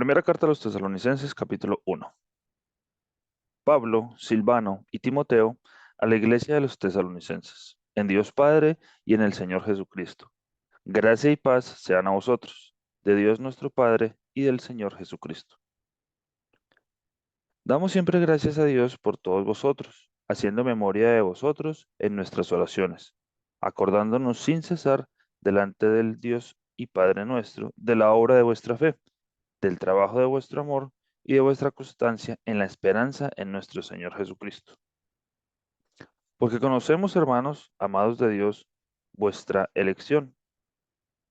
Primera carta a los Tesalonicenses, capítulo 1. Pablo, Silvano y Timoteo, a la iglesia de los Tesalonicenses, en Dios Padre y en el Señor Jesucristo. Gracia y paz sean a vosotros, de Dios nuestro Padre y del Señor Jesucristo. Damos siempre gracias a Dios por todos vosotros, haciendo memoria de vosotros en nuestras oraciones, acordándonos sin cesar delante del Dios y Padre nuestro de la obra de vuestra fe, del trabajo de vuestro amor y de vuestra constancia en la esperanza en nuestro Señor Jesucristo. Porque conocemos, hermanos, amados de Dios, vuestra elección,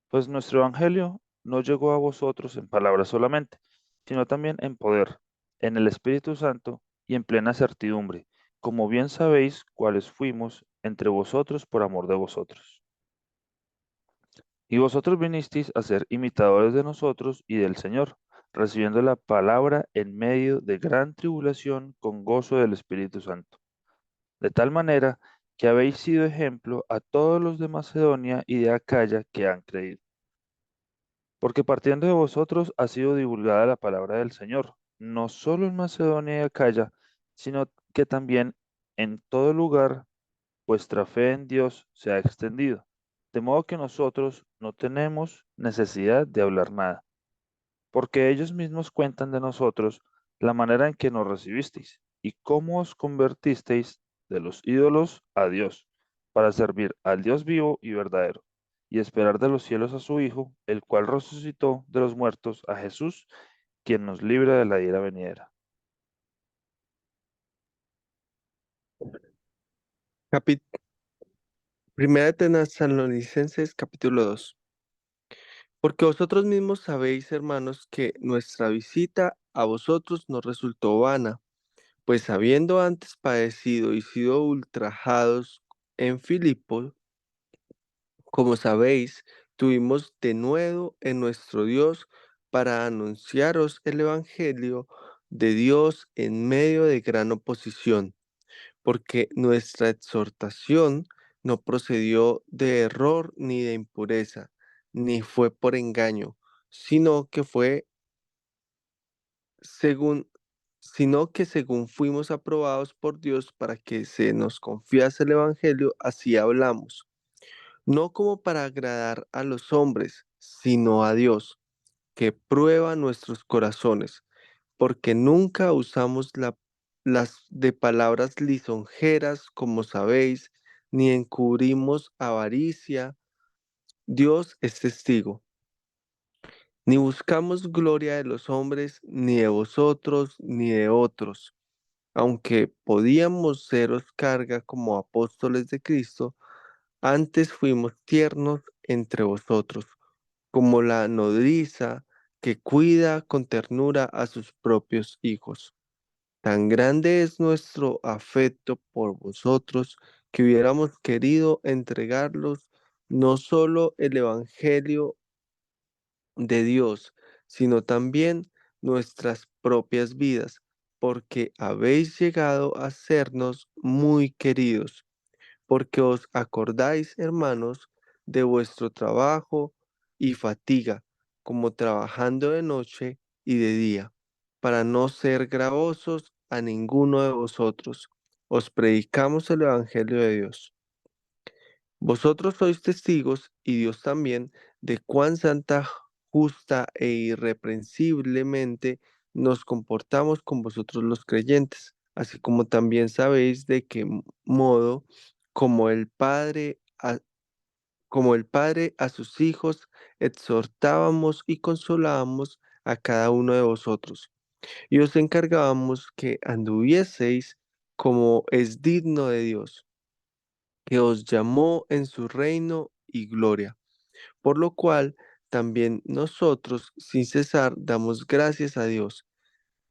pues nuestro Evangelio no llegó a vosotros en palabras solamente, sino también en poder, en el Espíritu Santo y en plena certidumbre, como bien sabéis cuáles fuimos entre vosotros por amor de vosotros. Y vosotros vinisteis a ser imitadores de nosotros y del Señor, recibiendo la palabra en medio de gran tribulación con gozo del Espíritu Santo, de tal manera que habéis sido ejemplo a todos los de Macedonia y de Acaya que han creído. Porque partiendo de vosotros ha sido divulgada la palabra del Señor, no solo en Macedonia y Acaya, sino que también en todo lugar vuestra fe en Dios se ha extendido, de modo que nosotros no tenemos necesidad de hablar nada, porque ellos mismos cuentan de nosotros la manera en que nos recibisteis y cómo os convertisteis de los ídolos a Dios, para servir al Dios vivo y verdadero, y esperar de los cielos a su Hijo, el cual resucitó de los muertos, a Jesús, quien nos libra de la ira venidera. Capi- Primera de Tesalonicenses, capítulo 2. Porque vosotros mismos sabéis, hermanos, que nuestra visita a vosotros no resultó vana, pues habiendo antes padecido y sido ultrajados en Filipo, como sabéis, tuvimos denuedo en nuestro Dios para anunciaros el Evangelio de Dios en medio de gran oposición, porque nuestra exhortación no procedió de error ni de impureza, ni fue por engaño, sino que fue según, sino que según fuimos aprobados por Dios para que se nos confiase el Evangelio, así hablamos, no como para agradar a los hombres, sino a Dios, que prueba nuestros corazones, porque nunca usamos las de palabras lisonjeras, como sabéis, ni encubrimos avaricia. Dios es testigo. Ni buscamos gloria de los hombres, ni de vosotros, ni de otros. Aunque podíamos seros carga como apóstoles de Cristo, antes fuimos tiernos entre vosotros, como la nodriza que cuida con ternura a sus propios hijos. Tan grande es nuestro afecto por vosotros que hubiéramos querido entregarlos no solo el Evangelio de Dios, sino también nuestras propias vidas, porque habéis llegado a sernos muy queridos, porque os acordáis, hermanos, de vuestro trabajo y fatiga, como trabajando de noche y de día, para no ser gravosos a ninguno de vosotros. Os predicamos el Evangelio de Dios. Vosotros sois testigos, y Dios también, de cuán santa, justa e irreprensiblemente nos comportamos con vosotros los creyentes, así como también sabéis de qué modo, como el Padre a, como el Padre a sus hijos, exhortábamos y consolábamos a cada uno de vosotros, y os encargábamos que anduvieseis como es digno de Dios, que os llamó en su reino y gloria, por lo cual también nosotros sin cesar damos gracias a Dios,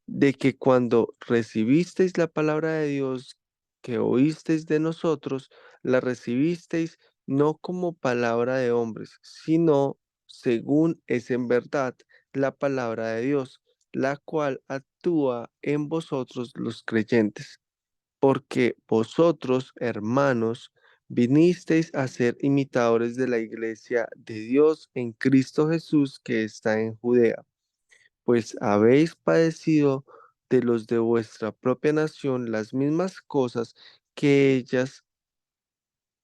de que cuando recibisteis la palabra de Dios que oísteis de nosotros, la recibisteis no como palabra de hombres, sino según es en verdad la palabra de Dios, la cual actúa en vosotros los creyentes, porque vosotros, hermanos, vinisteis a ser imitadores de la iglesia de Dios en Cristo Jesús que está en Judea, pues habéis padecido de los de vuestra propia nación las mismas cosas que ellas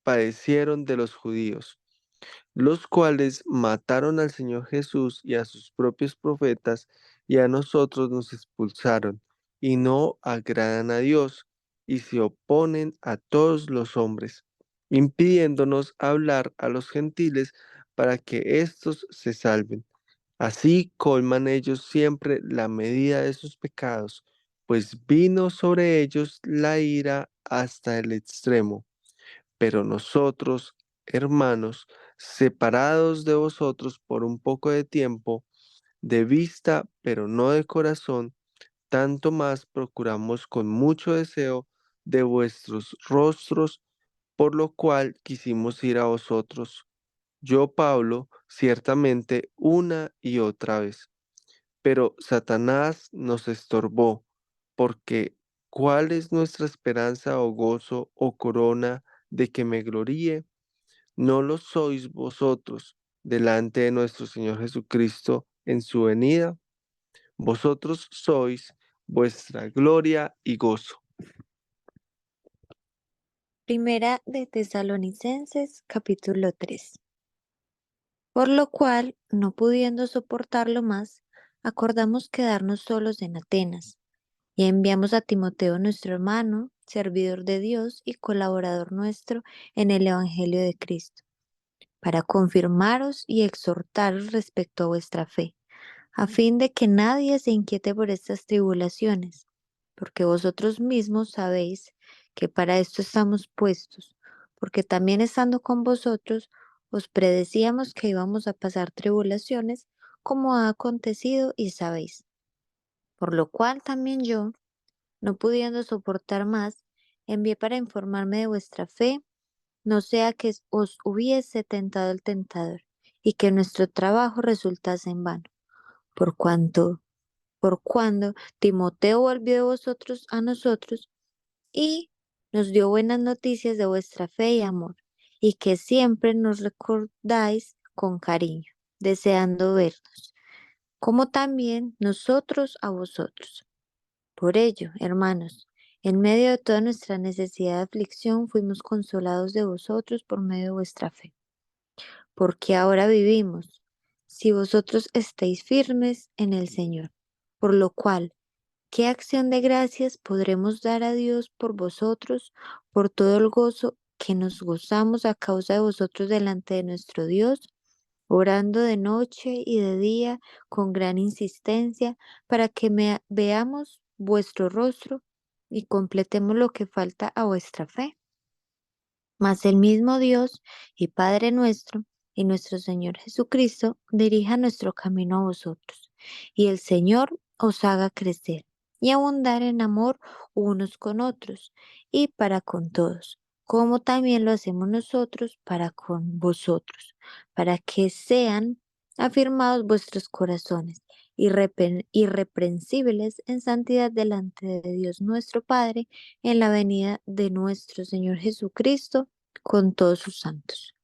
padecieron de los judíos, los cuales mataron al Señor Jesús y a sus propios profetas, y a nosotros nos expulsaron, y no agradan a Dios, y se oponen a todos los hombres, impidiéndonos hablar a los gentiles para que éstos se salven. Así colman ellos siempre la medida de sus pecados, pues vino sobre ellos la ira hasta el extremo. Pero nosotros, hermanos, separados de vosotros por un poco de tiempo, de vista, pero no de corazón, tanto más procuramos con mucho deseo de vuestros rostros, por lo cual quisimos ir a vosotros. Yo, Pablo, ciertamente una y otra vez. Pero Satanás nos estorbó, porque ¿cuál es nuestra esperanza o gozo o corona de que me gloríe? ¿No lo sois vosotros delante de nuestro Señor Jesucristo en su venida? Vosotros sois vuestra gloria y gozo. Primera de Tesalonicenses, capítulo 3. Por lo cual, no pudiendo soportarlo más, acordamos quedarnos solos en Atenas, y enviamos a Timoteo nuestro hermano, servidor de Dios y colaborador nuestro en el Evangelio de Cristo, para confirmaros y exhortaros respecto a vuestra fe, a fin de que nadie se inquiete por estas tribulaciones, porque vosotros mismos sabéis que para esto estamos puestos, porque también estando con vosotros os predecíamos que íbamos a pasar tribulaciones, como ha acontecido y sabéis. Por lo cual también yo, no pudiendo soportar más, envié para informarme de vuestra fe, no sea que os hubiese tentado el tentador, y que nuestro trabajo resultase en vano, por cuanto por cuando Timoteo volvió de vosotros a nosotros y nos dio buenas noticias de vuestra fe y amor, y que siempre nos recordáis con cariño, deseando vernos, como también nosotros a vosotros. Por ello, hermanos, en medio de toda nuestra necesidad de aflicción, fuimos consolados de vosotros por medio de vuestra fe, porque ahora vivimos, si vosotros estáis firmes en el Señor, por lo cual, ¿qué acción de gracias podremos dar a Dios por vosotros, por todo el gozo que nos gozamos a causa de vosotros delante de nuestro Dios, orando de noche y de día con gran insistencia para que veamos vuestro rostro y completemos lo que falta a vuestra fe? Mas el mismo Dios y Padre nuestro y nuestro Señor Jesucristo dirija nuestro camino a vosotros, y el Señor os haga crecer y abundar en amor unos con otros y para con todos, como también lo hacemos nosotros para con vosotros, para que sean afirmados vuestros corazones irreprensibles en santidad delante de Dios nuestro Padre en la venida de nuestro Señor Jesucristo con todos sus santos.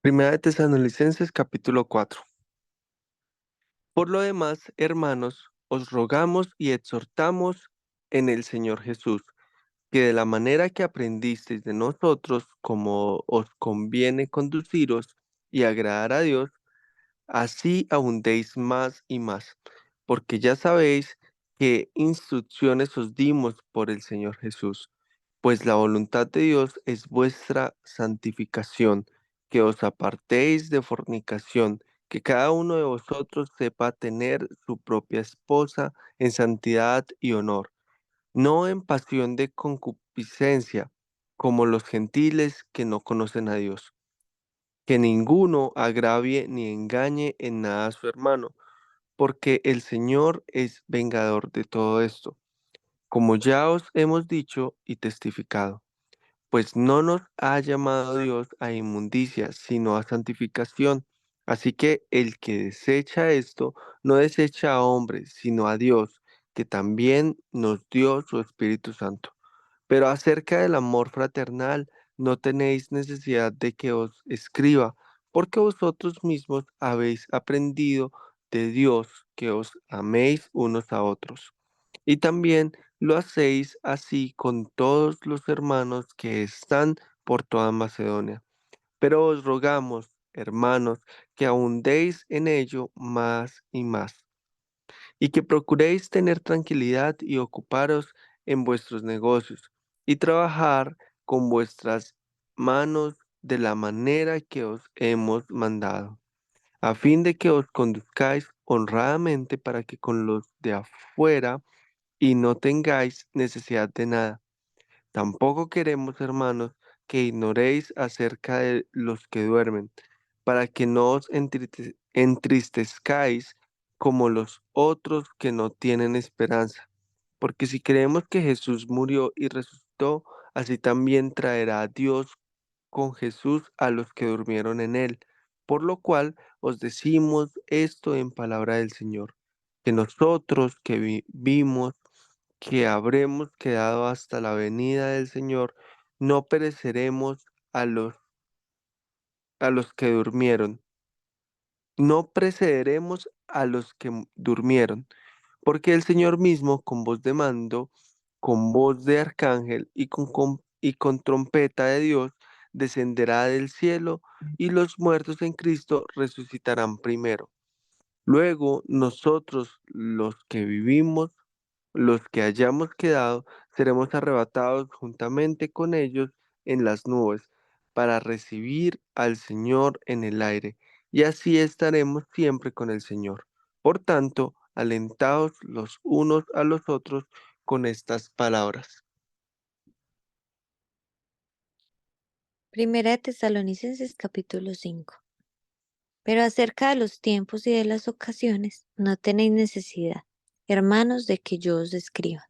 Primera de Tesalonicenses capítulo 4. Por lo demás, hermanos, os rogamos y exhortamos en el Señor Jesús, que de la manera que aprendisteis de nosotros, como os conviene conduciros y agradar a Dios, así abundéis más y más, porque ya sabéis qué instrucciones os dimos por el Señor Jesús, pues la voluntad de Dios es vuestra santificación, que os apartéis de fornicación, que cada uno de vosotros sepa tener su propia esposa en santidad y honor, no en pasión de concupiscencia, como los gentiles que no conocen a Dios. Que ninguno agravie ni engañe en nada a su hermano, porque el Señor es vengador de todo esto, como ya os hemos dicho y testificado. Pues no nos ha llamado Dios a inmundicia, sino a santificación. Así que el que desecha esto, no desecha a hombres, sino a Dios, que también nos dio su Espíritu Santo. Pero acerca del amor fraternal, no tenéis necesidad de que os escriba, porque vosotros mismos habéis aprendido de Dios que os améis unos a otros. Y también lo hacéis así con todos los hermanos que están por toda Macedonia. Pero os rogamos, hermanos, que ahondéis en ello más y más, y que procuréis tener tranquilidad y ocuparos en vuestros negocios, y trabajar con vuestras manos de la manera que os hemos mandado, a fin de que os conduzcáis honradamente para que con los de afuera y no tengáis necesidad de nada. Tampoco queremos, hermanos, que ignoréis acerca de los que duermen, para que no os entristezcáis como los otros que no tienen esperanza. Porque si creemos que Jesús murió y resucitó, así también traerá a Dios con Jesús a los que durmieron en él. Por lo cual os decimos esto en palabra del Señor, que nosotros que vivimos, que habremos quedado hasta la venida del Señor, no pereceremos a los que durmieron, no precederemos a los que durmieron, porque el Señor mismo, con voz de mando, con voz de arcángel y con trompeta de Dios, descenderá del cielo, y los muertos en Cristo resucitarán primero. Luego nosotros, los que vivimos, los que hayamos quedado, seremos arrebatados juntamente con ellos en las nubes para recibir al Señor en el aire, y así estaremos siempre con el Señor. Por tanto, alentaos los unos a los otros con estas palabras. Primera de Tesalonicenses capítulo 5. Pero acerca de los tiempos y de las ocasiones, no tenéis necesidad, hermanos, de que yo os escriba,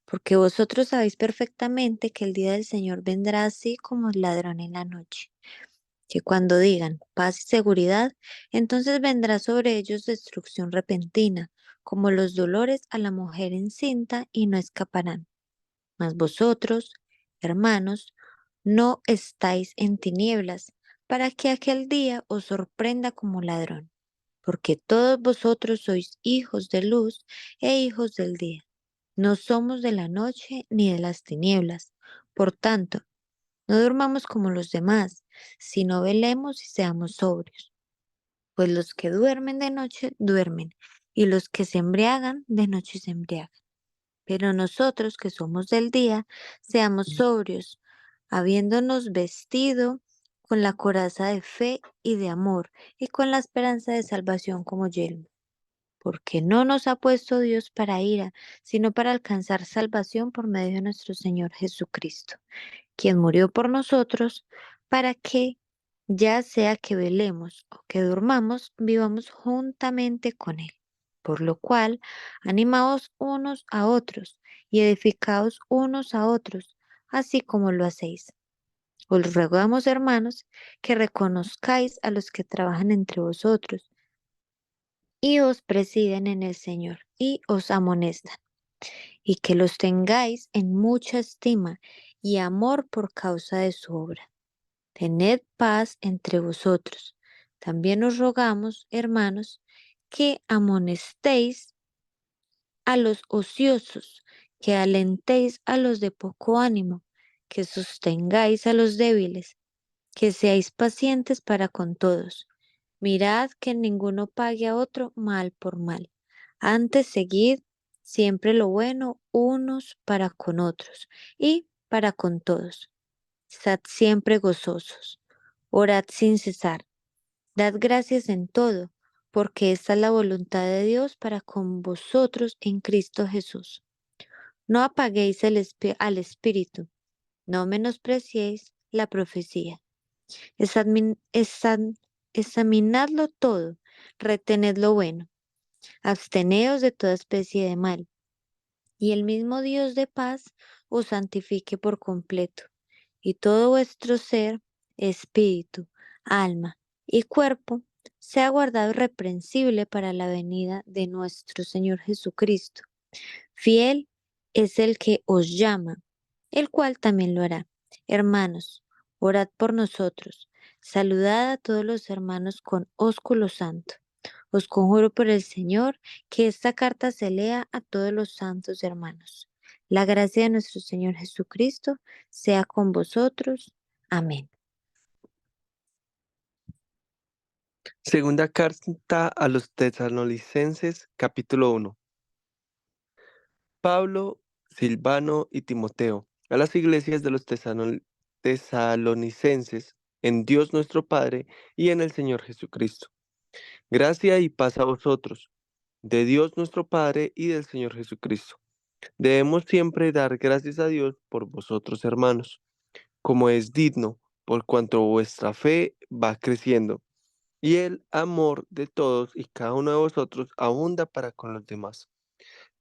porque vosotros sabéis perfectamente que el día del Señor vendrá así como el ladrón en la noche, que cuando digan paz y seguridad, entonces vendrá sobre ellos destrucción repentina, como los dolores a la mujer encinta, y no escaparán. Mas vosotros, hermanos, no estáis en tinieblas, para que aquel día os sorprenda como ladrón, porque todos vosotros sois hijos de luz e hijos del día. No somos de la noche ni de las tinieblas. Por tanto, no durmamos como los demás, sino velemos y seamos sobrios. Pues los que duermen de noche duermen, y los que se embriagan de noche se embriagan. Pero nosotros que somos del día, seamos sobrios, habiéndonos vestido con la coraza de fe y de amor, y con la esperanza de salvación como yelmo. Porque no nos ha puesto Dios para ira, sino para alcanzar salvación por medio de nuestro Señor Jesucristo, quien murió por nosotros, para que, ya sea que velemos o que durmamos, vivamos juntamente con Él. Por lo cual, animaos unos a otros y edificaos unos a otros, así como lo hacéis. Os rogamos, hermanos, que reconozcáis a los que trabajan entre vosotros y os presiden en el Señor y os amonestan, y que los tengáis en mucha estima y amor por causa de su obra. Tened paz entre vosotros. También os rogamos, hermanos, que amonestéis a los ociosos, que alentéis a los de poco ánimo, que sostengáis a los débiles, que seáis pacientes para con todos. Mirad que ninguno pague a otro mal por mal. Antes seguid siempre lo bueno unos para con otros y para con todos. Estad siempre gozosos. Orad sin cesar. Dad gracias en todo, porque esta es la voluntad de Dios para con vosotros en Cristo Jesús. No apaguéis al Espíritu, no menospreciéis la profecía. Examinadlo todo, retened lo bueno, absteneos de toda especie de mal, y el mismo Dios de paz os santifique por completo, y todo vuestro ser, espíritu, alma y cuerpo sea guardado irreprensible para la venida de nuestro Señor Jesucristo. Fiel es el que os llama, el cual también lo hará. Hermanos, orad por nosotros. Saludad a todos los hermanos con ósculo santo. Os conjuro por el Señor que esta carta se lea a todos los santos hermanos. La gracia de nuestro Señor Jesucristo sea con vosotros. Amén. Segunda carta a los tesalonicenses, capítulo 1. Pablo, Silvano y Timoteo, a las iglesias de los tesalonicenses, en Dios nuestro Padre y en el Señor Jesucristo. Gracia y paz a vosotros, de Dios nuestro Padre y del Señor Jesucristo. Debemos siempre dar gracias a Dios por vosotros, hermanos, como es digno, por cuanto vuestra fe va creciendo, y el amor de todos y cada uno de vosotros abunda para con los demás,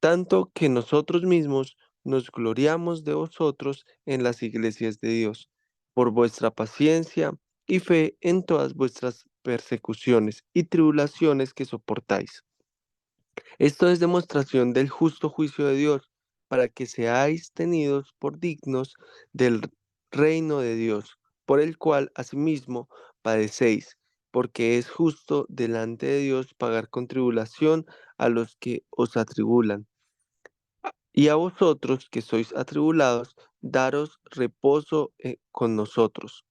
tanto que nosotros mismos nos gloriamos de vosotros en las iglesias de Dios, por vuestra paciencia y fe en todas vuestras persecuciones y tribulaciones que soportáis. Esto es demostración del justo juicio de Dios, para que seáis tenidos por dignos del reino de Dios, por el cual asimismo padecéis, porque es justo delante de Dios pagar con tribulación a los que os atribulan. Y a vosotros que sois atribulados, daros reposo con nosotros.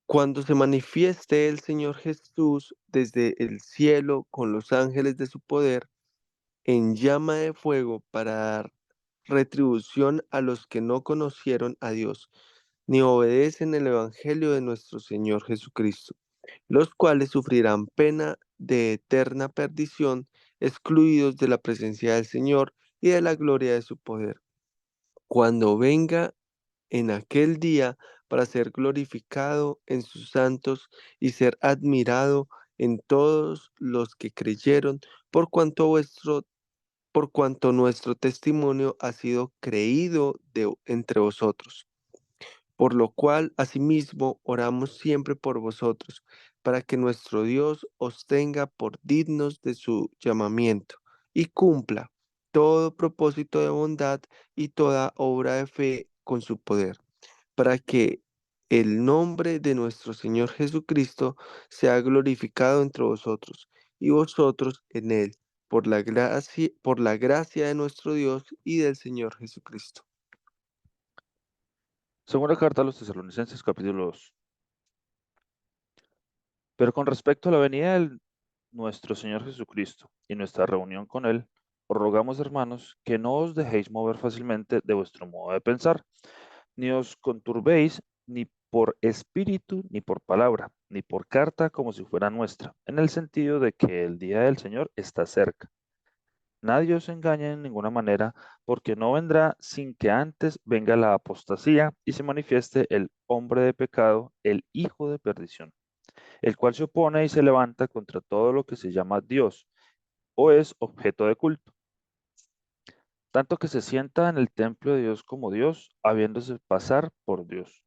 Cuando se manifieste el Señor Jesús desde el cielo con los ángeles de su poder, en llama de fuego para dar retribución a los que no conocieron a Dios, ni obedecen el Evangelio de nuestro Señor Jesucristo, los cuales sufrirán pena de eterna perdición, excluidos de la presencia del Señor y de la gloria de su poder, cuando venga en aquel día para ser glorificado en sus santos y ser admirado en todos los que creyeron, por cuanto nuestro testimonio ha sido creído entre vosotros. Por lo cual, asimismo, oramos siempre por vosotros, para que nuestro Dios os tenga por dignos de su llamamiento y cumpla todo propósito de bondad y toda obra de fe con su poder, para que el nombre de nuestro Señor Jesucristo sea glorificado entre vosotros y vosotros en él, por la gracia de nuestro Dios y del Señor Jesucristo. Segunda carta a los tesalonicenses, capítulo 2. Pero con respecto a la venida de nuestro Señor Jesucristo y nuestra reunión con Él, os rogamos, hermanos, que no os dejéis mover fácilmente de vuestro modo de pensar, ni os conturbéis ni por espíritu, ni por palabra, ni por carta como si fuera nuestra, en el sentido de que el día del Señor está cerca. Nadie os engañe en ninguna manera, porque no vendrá sin que antes venga la apostasía y se manifieste el hombre de pecado, el hijo de perdición, el cual se opone y se levanta contra todo lo que se llama Dios o es objeto de culto, tanto que se sienta en el templo de Dios como Dios, habiéndose pasar por Dios.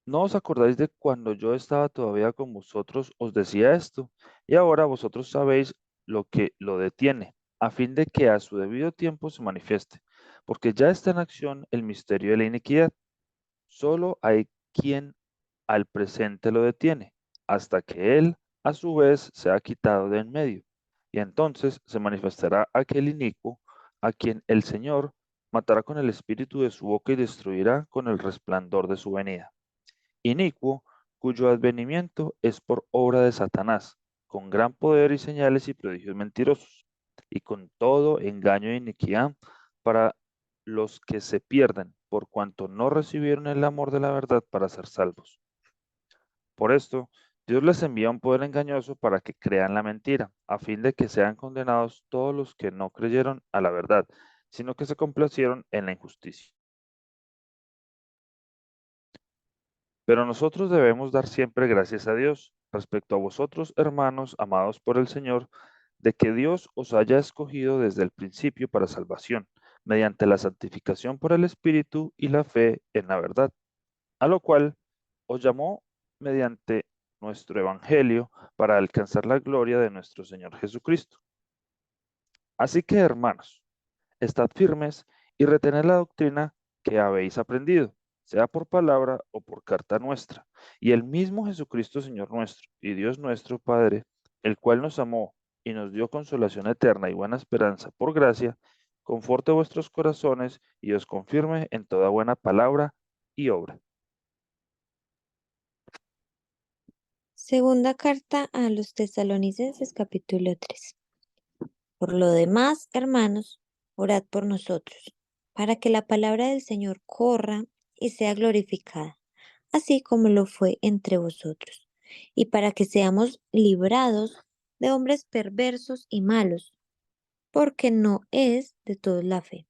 ¿No os acordáis de cuando yo estaba todavía con vosotros, os decía esto? Y ahora vosotros sabéis lo que lo detiene, a fin de que a su debido tiempo se manifieste, porque ya está en acción el misterio de la iniquidad. Solo hay quien al presente lo detiene, hasta que él, a su vez, sea quitado de en medio. Y entonces se manifestará aquel inicuo, a quien el Señor matará con el espíritu de su boca y destruirá con el resplandor de su venida. Inicuo, cuyo advenimiento es por obra de Satanás, con gran poder y señales y prodigios mentirosos, y con todo engaño e iniquidad para los que se pierden, por cuanto no recibieron el amor de la verdad para ser salvos. Por esto, Dios les envía un poder engañoso para que crean la mentira, a fin de que sean condenados todos los que no creyeron a la verdad, sino que se complacieron en la injusticia. Pero nosotros debemos dar siempre gracias a Dios respecto a vosotros, hermanos, amados por el Señor, de que Dios os haya escogido desde el principio para salvación, mediante la santificación por el Espíritu y la fe en la verdad, a lo cual os llamó mediante nuestro Evangelio para alcanzar la gloria de nuestro Señor Jesucristo. Así que, hermanos, estad firmes y retened la doctrina que habéis aprendido, sea por palabra o por carta nuestra. Y el mismo Jesucristo, Señor nuestro, y Dios nuestro Padre, el cual nos amó y nos dio consolación eterna y buena esperanza por gracia, conforte vuestros corazones y os confirme en toda buena palabra y obra. Segunda carta a los Tesalonicenses, capítulo 3. Por lo demás, hermanos, orad por nosotros, para que la palabra del Señor corra y sea glorificada, así como lo fue entre vosotros, y para que seamos librados de hombres perversos y malos, porque no es de todos la fe,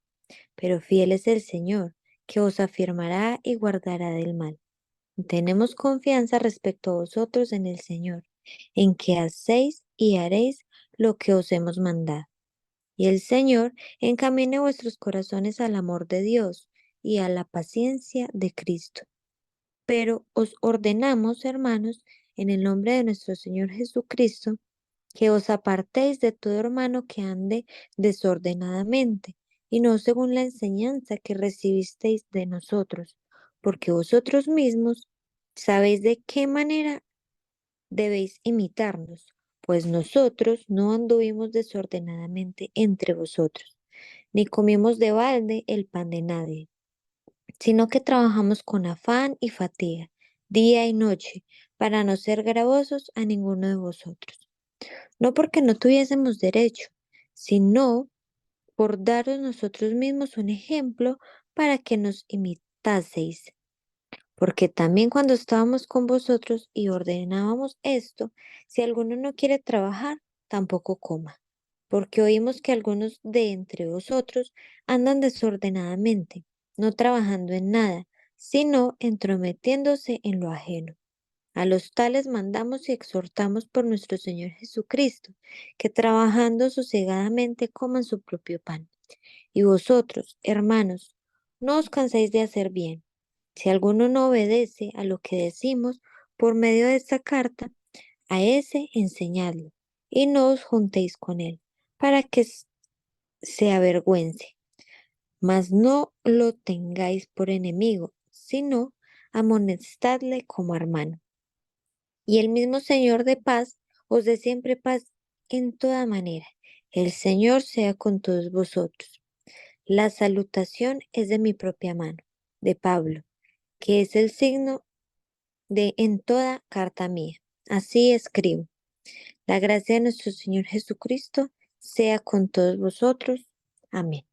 pero fiel es el Señor, que os afirmará y guardará del mal. Tenemos confianza respecto a vosotros en el Señor, en que hacéis y haréis lo que os hemos mandado. Y el Señor encamine vuestros corazones al amor de Dios y a la paciencia de Cristo. Pero os ordenamos, hermanos, en el nombre de nuestro Señor Jesucristo, que os apartéis de todo hermano que ande desordenadamente, y no según la enseñanza que recibisteis de nosotros, porque vosotros mismos sabéis de qué manera debéis imitarnos, pues nosotros no anduvimos desordenadamente entre vosotros, ni comimos de balde el pan de nadie, sino que trabajamos con afán y fatiga, día y noche, para no ser gravosos a ninguno de vosotros. No porque no tuviésemos derecho, sino por daros nosotros mismos un ejemplo para que nos imitaseis. Porque también cuando estábamos con vosotros y ordenábamos esto, si alguno no quiere trabajar, tampoco coma. Porque oímos que algunos de entre vosotros andan desordenadamente, no trabajando en nada, sino entrometiéndose en lo ajeno. A los tales mandamos y exhortamos por nuestro Señor Jesucristo, que trabajando sosegadamente coman su propio pan. Y vosotros, hermanos, no os canséis de hacer bien. Si alguno no obedece a lo que decimos por medio de esta carta, a ese enseñadlo, y no os juntéis con él, para que se avergüence. Mas no lo tengáis por enemigo, sino amonestadle como hermano. Y el mismo Señor de paz os dé siempre paz en toda manera. El Señor sea con todos vosotros. La salutación es de mi propia mano, de Pablo, que es el signo de en toda carta mía. Así escribo. La gracia de nuestro Señor Jesucristo sea con todos vosotros. Amén.